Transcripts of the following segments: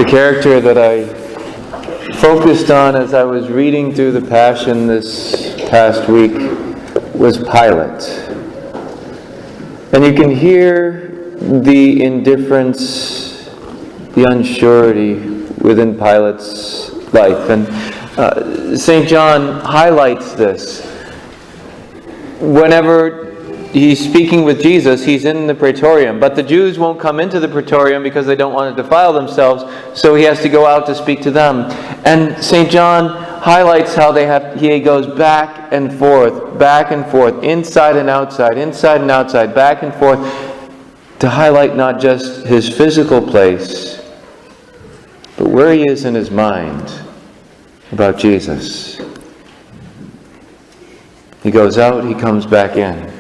The character that I focused on as I was reading through the Passion this past week was Pilate. And you can hear the indifference, the unsurety within Pilate's life. And St. John highlights this. Whenever he's speaking with Jesus, he's in the praetorium, but the Jews won't come into the praetorium because they don't want to defile themselves, so he has to go out to speak to them. And St. John highlights how he goes back and forth, inside and outside, back and forth, to highlight not just his physical place, but where he is in his mind about Jesus. He goes out, he comes back in.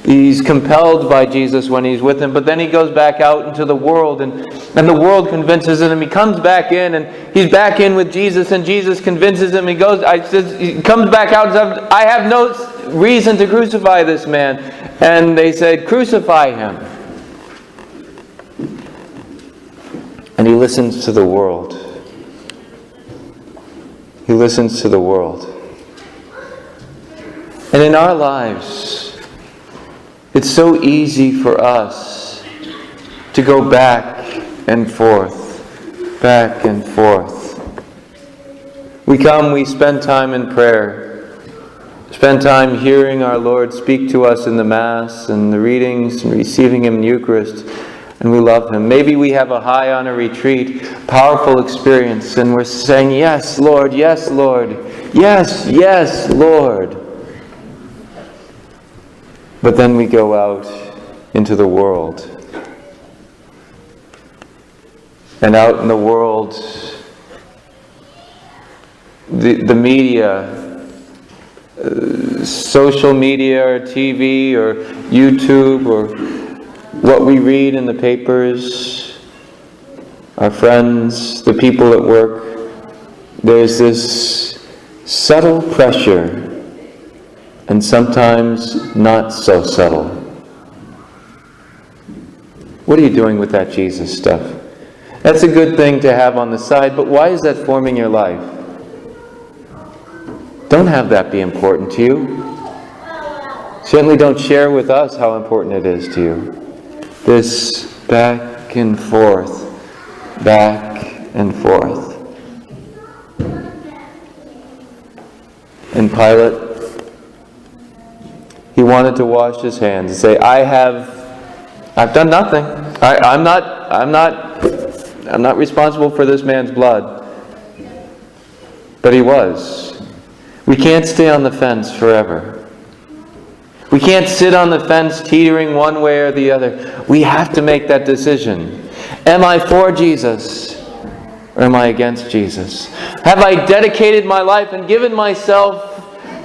He's compelled by Jesus when he's with him, but then he goes back out into the world, and the world convinces him. He comes back in, and he's back in with Jesus, and Jesus convinces him. He comes back out and says, I have no reason to crucify this man. And they said, crucify him. And he listens to the world. He listens to the world. And in our lives, it's so easy for us to go back and forth, back and forth. We come, we spend time in prayer, spend time hearing our Lord speak to us in the Mass and the readings and receiving Him in Eucharist, and we love Him. Maybe we have a high on a retreat, powerful experience, and we're saying, yes, Lord, yes, Lord, yes, yes, Lord. But then we go out into the world. And out in the world, the media, social media or TV or YouTube or what we read in the papers, our friends, the people at work, there's this subtle pressure, and sometimes not so subtle. What are you doing with that Jesus stuff? That's a good thing to have on the side, but why is that forming your life? Don't have that be important to you. Certainly don't share with us how important it is to you. This back and forth, back and forth. And Pilate, he wanted to wash his hands and say, I've done nothing. I'm not responsible for this man's blood. But he was. We can't stay on the fence forever. We can't sit on the fence teetering one way or the other. We have to make that decision. Am I for Jesus or am I against Jesus? Have I dedicated my life and given myself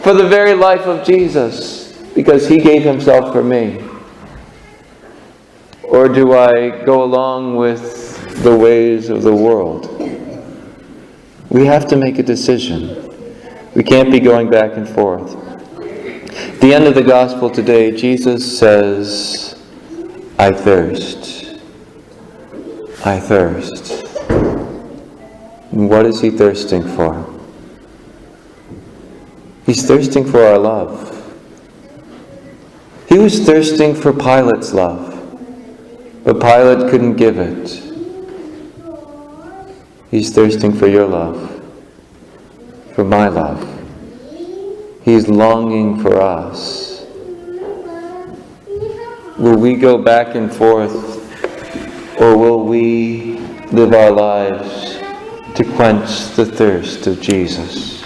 for the very life of Jesus? Because He gave Himself for me? Or do I go along with the ways of the world? We have to make a decision. We can't be going back and forth. At the end of the Gospel today, Jesus says, I thirst. I thirst. And what is He thirsting for? He's thirsting for our love. He was thirsting for Pilate's love, but Pilate couldn't give it. He's thirsting for your love, for my love. He's longing for us. Will we go back and forth, or will we live our lives to quench the thirst of Jesus?